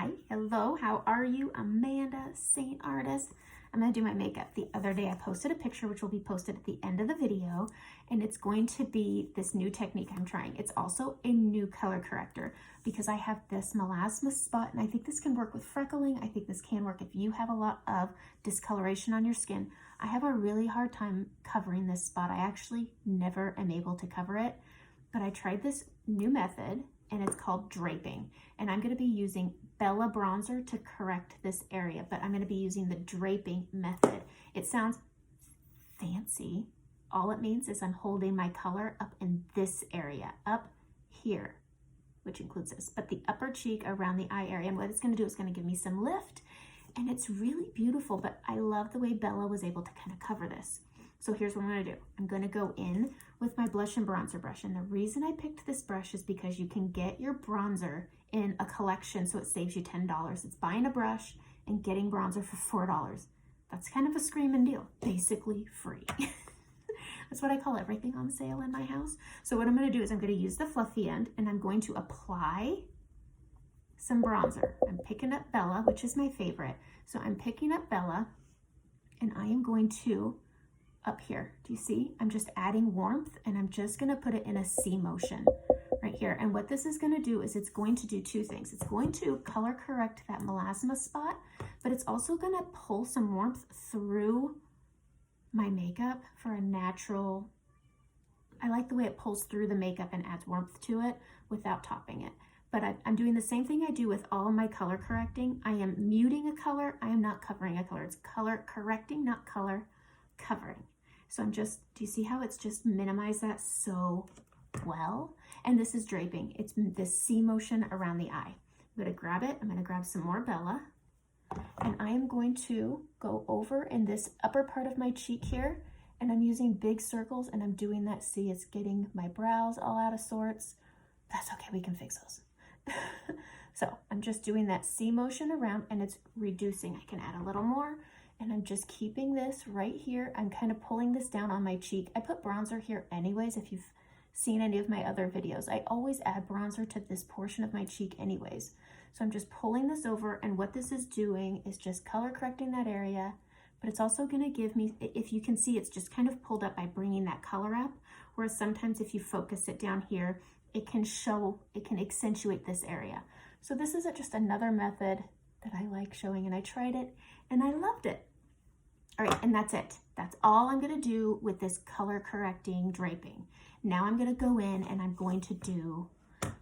Hi, hello, how are you? Amanda, Seint Artist. I'm going to do my makeup. The other day I posted a picture which will be posted at the end of the video, and it's going to be this new technique I'm trying. It's also a new color corrector because I have this melasma spot, and I think this can work with freckling. I think this can work if you have a lot of discoloration on your skin. I have a really hard time covering this spot. I actually never am able to cover it, but I tried this new method and it's called draping, and I'm going to be using Bella bronzer to correct this area, but I'm going to be using the draping method. It sounds fancy. All it means is I'm holding my color up in this area, up here, which includes this, but the upper cheek around the eye area, and what it's going to do is going to give me some lift, and it's really beautiful. But I love the way Bella was able to kind of cover this. So here's what I'm going to do. I'm going to go in with my blush and bronzer brush. And the reason I picked this brush is because you can get your bronzer in a collection, so it saves you $10. It's buying a brush and getting bronzer for $4. That's kind of a screaming deal. Basically free. That's what I call everything on sale in my house. So what I'm going to do is I'm going to use the fluffy end and I'm going to apply some bronzer. I'm picking up Bella, which is my favorite. So I'm picking up Bella and I am going to up here. Do you see? I'm just adding warmth and I'm just going to put it in a C motion right here. And what this is going to do is it's going to do two things. It's going to color correct that melasma spot, but it's also going to pull some warmth through my makeup for a natural, I like the way it pulls through the makeup and adds warmth to it without topping it. But I'm doing the same thing I do with all my color correcting. I am muting a color. I am not covering a color. It's color correcting, not color covering. So I'm just, do you see how it's just minimized that so well? And this is draping. It's this C motion around the eye. I'm going to grab it. I'm going to grab some more Bella. And I am going to go over in this upper part of my cheek here. And I'm using big circles and I'm doing that. See, it's getting my brows all out of sorts. That's okay. We can fix those. So I'm just doing that C motion around and it's reducing. I can add a little more. And I'm just keeping this right here. I'm kind of pulling this down on my cheek. I put bronzer here anyways. If you've seen any of my other videos, I always add bronzer to this portion of my cheek anyways. So I'm just pulling this over, and what this is doing is just color correcting that area, but it's also going to give me, if you can see, it's just kind of pulled up by bringing that color up, whereas sometimes if you focus it down here, it can show, it can accentuate this area. So this is just another method that I like showing, and I tried it and I loved it. All right, and that's it. That's all I'm gonna do with this color correcting draping. Now I'm gonna go in and I'm going to do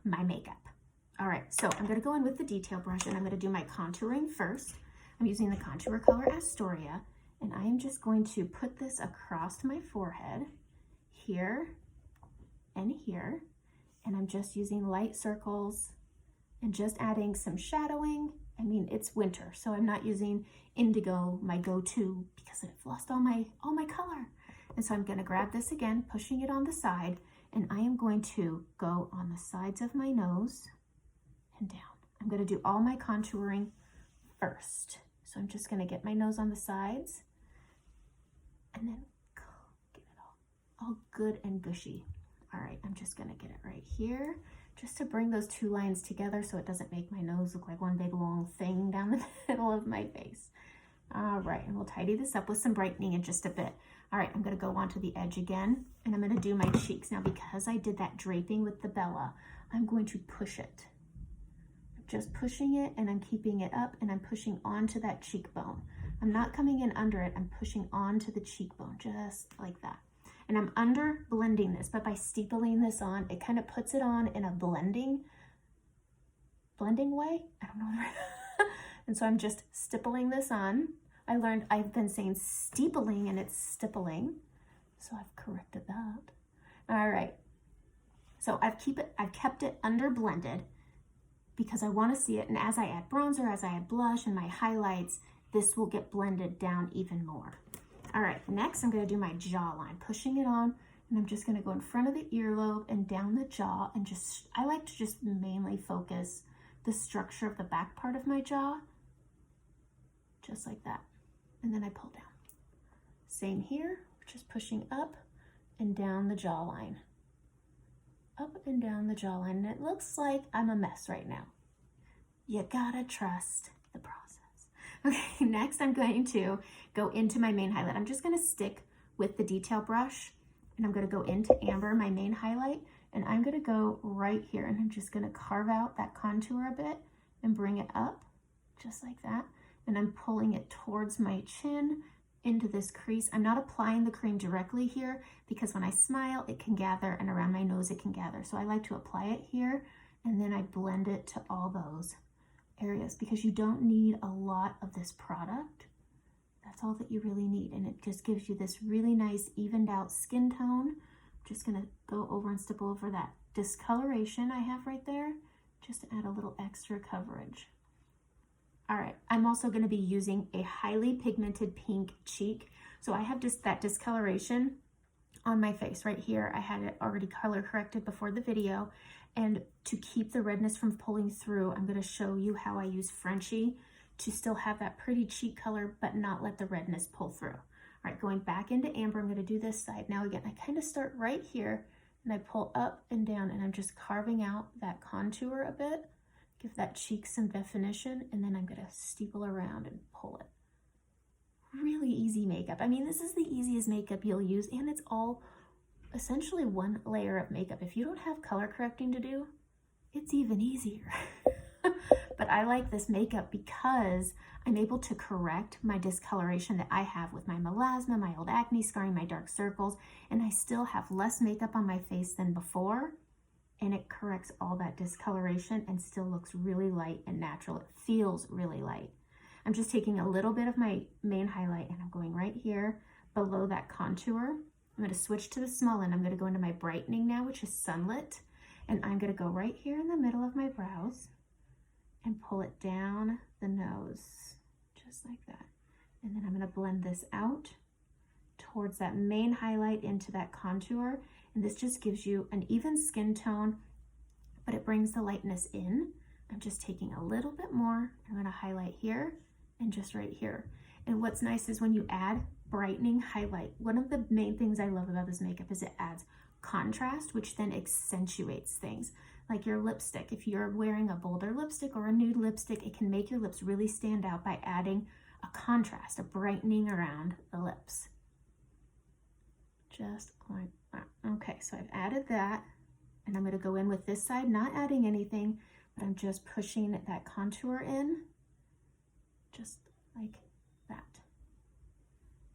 my makeup. All right, so I'm gonna go in with the detail brush and I'm gonna do my contouring first. I'm using the contour color Astoria, and I am just going to put this across my forehead, here and here, and I'm just using light circles and just adding some shadowing. I mean, it's winter, so I'm not using indigo, my go-to, because I've lost all my color. And so I'm going to grab this again, pushing it on the side, and I am going to go on the sides of my nose and down. I'm going to do all my contouring first. So I'm just going to get my nose on the sides and then get it all good and gushy. All right, I'm just going to get it right here, just to bring those two lines together so it doesn't make my nose look like one big long thing down the middle of my face. All right, and we'll tidy this up with some brightening in just a bit. All right, I'm gonna go onto the edge again, and I'm gonna do my cheeks. Now, because I did that draping with the Bella, I'm going to push it. I'm just pushing it, and I'm keeping it up, and I'm pushing onto that cheekbone. I'm not coming in under it, I'm pushing onto the cheekbone, just like that. And I'm under blending this, but by steepling this on, it kind of puts it on in a blending way. I don't know. And so I'm just stippling this on. I've been saying steepling and it's stippling. So I've corrected that. All right. So I've kept it under blended because I want to see it. And as I add bronzer, as I add blush and my highlights, this will get blended down even more. All right, next I'm gonna do my jawline, pushing it on, and I'm just gonna go in front of the earlobe and down the jaw, and I like to just mainly focus the structure of the back part of my jaw, just like that. And then I pull down. Same here, just pushing up and down the jawline. Up and down the jawline, and it looks like I'm a mess right now. You gotta trust the process. Okay, next I'm going to go into my main highlight. I'm just gonna stick with the detail brush, and I'm gonna go into Amber, my main highlight, and I'm gonna go right here, and I'm just gonna carve out that contour a bit and bring it up, just like that. And I'm pulling it towards my chin into this crease. I'm not applying the cream directly here because when I smile, it can gather, and around my nose it can gather. So I like to apply it here, and then I blend it to all those areas because you don't need a lot of this product. That's all that you really need, and it just gives you this really nice evened out skin tone. I'm just gonna go over and stipple over that discoloration I have right there just to add a little extra coverage. All right, I'm also gonna be using a highly pigmented pink cheek. So I have just that discoloration on my face right here. I had it already color corrected before the video, and to keep the redness from pulling through, I'm gonna show you how I use Frenchie to still have that pretty cheek color, but not let the redness pull through. All right, going back into Amber, I'm gonna do this side. Now again, I kind of start right here, and I pull up and down, and I'm just carving out that contour a bit, give that cheek some definition, and then I'm gonna steeple around and pull it. Really easy makeup. I mean, this is the easiest makeup you'll use, and it's all essentially one layer of makeup. If you don't have color correcting to do, it's even easier. But I like this makeup because I'm able to correct my discoloration that I have with my melasma, my old acne scarring, my dark circles, and I still have less makeup on my face than before, and it corrects all that discoloration and still looks really light and natural. It feels really light. I'm just taking a little bit of my main highlight, and I'm going right here below that contour. I'm going to switch to the small end. I'm going to go into my brightening now, which is Sunlit, and I'm going to go right here in the middle of my brows and pull it down the nose, just like that. And then I'm going to blend this out towards that main highlight into that contour, and this just gives you an even skin tone, but it brings the lightness in. I'm just taking a little bit more. I'm going to highlight here and just right here. And what's nice is when you add brightening highlight, one of the main things I love about this makeup is it adds contrast, which then accentuates things. Like your lipstick, if you're wearing a bolder lipstick or a nude lipstick, it can make your lips really stand out by adding a contrast, a brightening around the lips. Just like that. Okay, so I've added that, and I'm going to go in with this side, not adding anything, but I'm just pushing that contour in, just like that.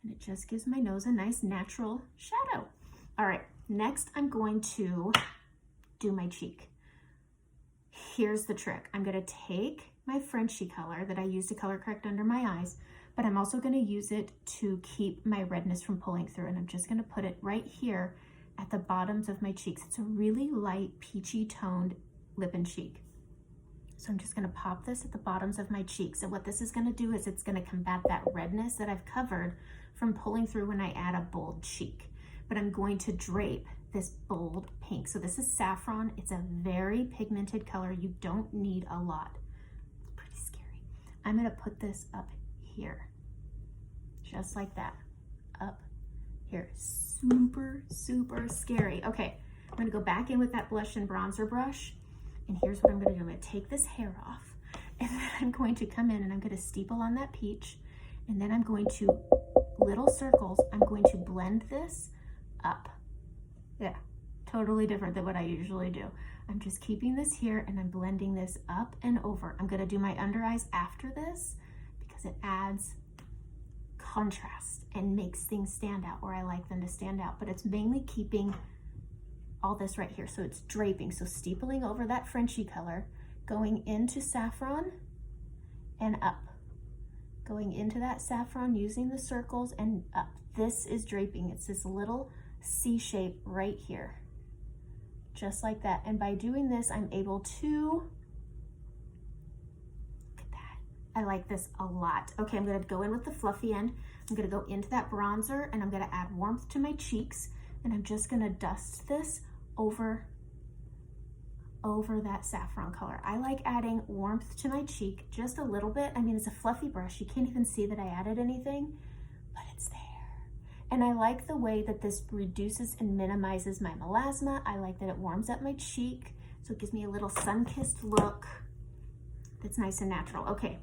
And it just gives my nose a nice natural shadow. All right, next I'm going to do my cheek. Here's the trick. I'm gonna take my Frenchie color that I use to color correct under my eyes, but I'm also gonna use it to keep my redness from pulling through, and I'm just gonna put it right here at the bottoms of my cheeks. It's a really light, peachy toned lip and cheek. So I'm just gonna pop this at the bottoms of my cheeks, and what this is gonna do is it's gonna combat that redness that I've covered from pulling through when I add a bold cheek. But I'm going to drape this bold pink. So this is saffron. It's a very pigmented color. You don't need a lot. It's pretty scary. I'm gonna put this up here, just like that, up here. Super, super scary. Okay, I'm gonna go back in with that blush and bronzer brush, and here's what I'm gonna do. I'm gonna take this hair off, and then I'm going to come in and I'm gonna steeple on that peach, and then I'm going to, little circles, I'm going to blend this up. Yeah, totally different than what I usually do. I'm just keeping this here and I'm blending this up and over. I'm gonna do my under eyes after this because it adds contrast and makes things stand out where I like them to stand out, but it's mainly keeping all this right here. So it's draping, so steepling over that Frenchie color, going into saffron and up, going into that saffron, using the circles and up. This is draping. It's this little C shape right here, just like that. And by doing this, I'm able to, look at that. I like this a lot. Okay, I'm gonna go in with the fluffy end. I'm gonna go into that bronzer and I'm gonna add warmth to my cheeks, and I'm just gonna dust this over that saffron color. I like adding warmth to my cheek just a little bit. I mean, it's a fluffy brush. You can't even see that I added anything, but it's there. And I like the way that this reduces and minimizes my melasma. I like that it warms up my cheek, so it gives me a little sun-kissed look. that's nice and natural. Okay,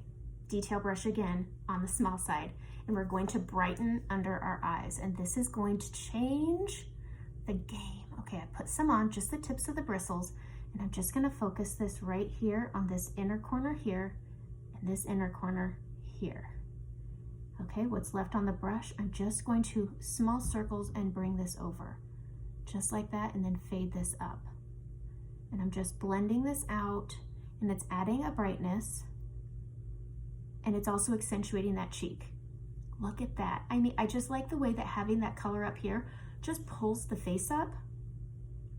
detail brush again on the small side, and we're going to brighten under our eyes, and this is going to change the game. Okay, I put some on, just the tips of the bristles, and I'm just gonna focus this right here on this inner corner here and this inner corner here. Okay, what's left on the brush, I'm just going to small circles and bring this over, just like that, and then fade this up. And I'm just blending this out, and it's adding a brightness, and it's also accentuating that cheek. Look at that. I mean, I just like the way that having that color up here just pulls the face up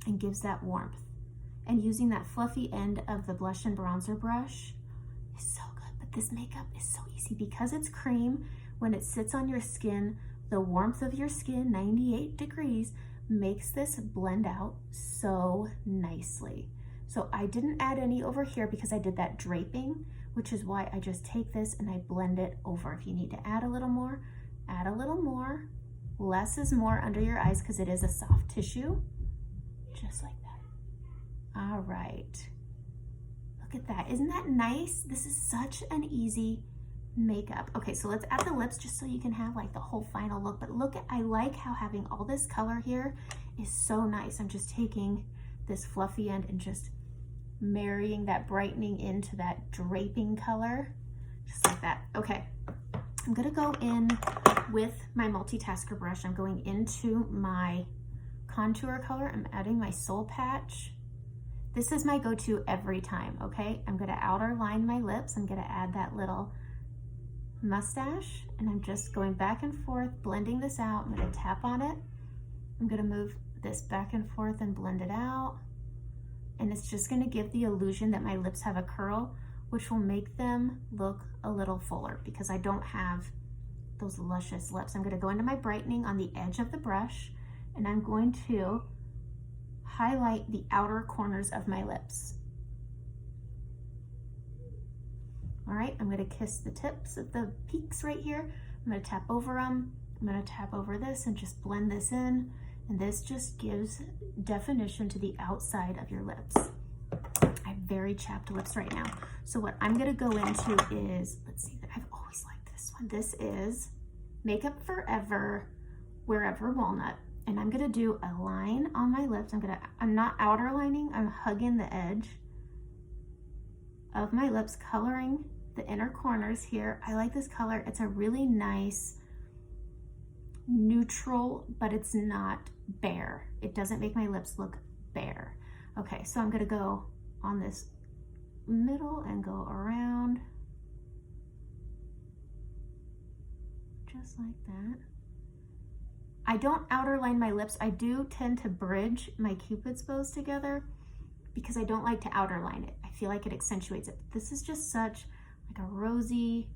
and gives that warmth. And using that fluffy end of the blush and bronzer brush is so good. But this makeup is so easy because it's cream. When it sits on your skin, the warmth of your skin, 98 degrees, makes this blend out so nicely. So I didn't add any over here because I did that draping, which is why I just take this and I blend it over. If you need to add a little more, add a little more. Less is more under your eyes because it is a soft tissue, just like that. All right, look at that. Isn't that nice? This is such an easy makeup. Okay, so let's add the lips just so you can have like the whole final look. But look at, I like how having all this color here is so nice. I'm just taking this fluffy end and just marrying that brightening into that draping color, just like that. Okay, I'm gonna go in with my multitasker brush. I'm going into my contour color. I'm adding my soul patch. This is my go-to every time, okay? I'm gonna outer line my lips. I'm gonna add that little mustache, and I'm just going back and forth, blending this out. I'm gonna tap on it. I'm gonna move this back and forth and blend it out. And it's just gonna give the illusion that my lips have a curl, which will make them look a little fuller because I don't have those luscious lips. I'm gonna go into my brightening on the edge of the brush, and I'm going to highlight the outer corners of my lips. All right, I'm gonna kiss the tips of the peaks right here. I'm gonna tap over them. I'm gonna tap over this and just blend this in. And this just gives definition to the outside of your lips. I have very chapped lips right now. So what I'm gonna go into is, let's see, I've always liked this one. This is Makeup Forever Wherever Walnut. And I'm gonna do a line on my lips. I'm not outer lining, I'm hugging the edge of my lips, coloring the inner corners here. I like this color. It's a really nice neutral, but it's not bare. It doesn't make my lips look bare. Okay, so I'm gonna go on this middle and go around just like that. I don't outer line my lips. I do tend to bridge my Cupid's bows together because I don't like to outer line it. I feel like it accentuates it. This is just such like a rosy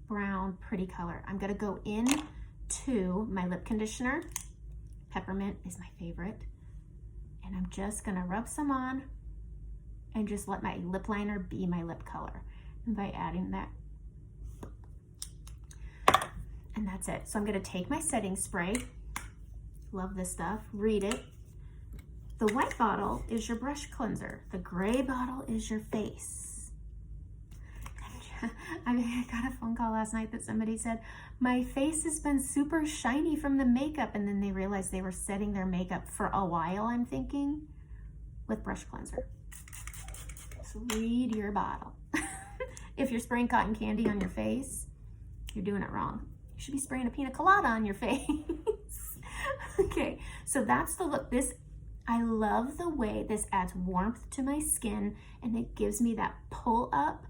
brown pretty color. I'm gonna go in to my lip conditioner. Peppermint is my favorite. And I'm just gonna rub some on and just let my lip liner be my lip color. And by adding that, and that's it. So I'm gonna take my setting spray. Love this stuff, read it. The white bottle is your brush cleanser. The gray bottle is your face. I got a phone call last night that somebody said, my face has been super shiny from the makeup, and then they realized they were setting their makeup for a while, I'm thinking, with brush cleanser. So read your bottle. If you're spraying cotton candy on your face, you're doing it wrong. You should be spraying a pina colada on your face. Okay, so that's the look. I love the way this adds warmth to my skin, and it gives me that pull up.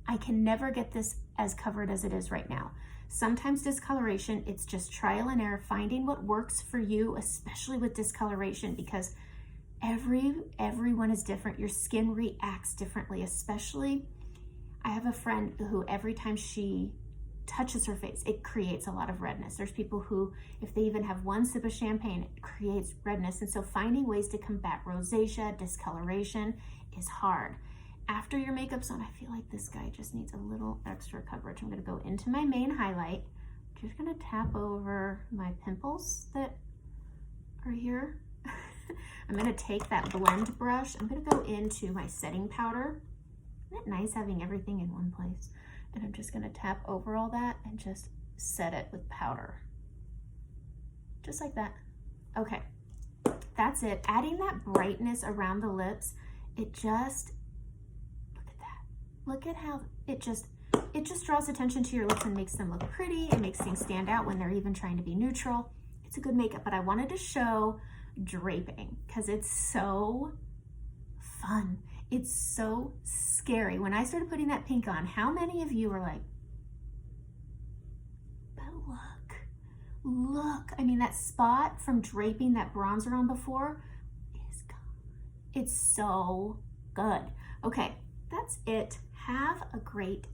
I can never get this as covered as it is right now. Sometimes discoloration, it's just trial and error, finding what works for you, especially with discoloration, because everyone is different. Your skin reacts differently, especially I have a friend who every time she touches her face, it creates a lot of redness. There's people who, if they even have one sip of champagne, it creates redness. And so finding ways to combat rosacea, discoloration is hard. After your makeup's on, I feel like this guy just needs a little extra coverage. I'm gonna go into my main highlight. Just gonna tap over my pimples that are here. I'm gonna take that blend brush. I'm gonna go into my setting powder. Isn't it nice having everything in one place? And I'm just gonna tap over all that and just set it with powder. Just like that. Okay, that's it. Adding that brightness around the lips, it just, look at that. Look at how it just draws attention to your lips and makes them look pretty. It makes things stand out when they're even trying to be neutral. It's a good makeup, but I wanted to show draping because it's so fun. It's so scary. When I started putting that pink on, how many of you were like, but look. I mean, that spot from draping that bronzer on before is gone. It's so good. Okay, that's it. Have a great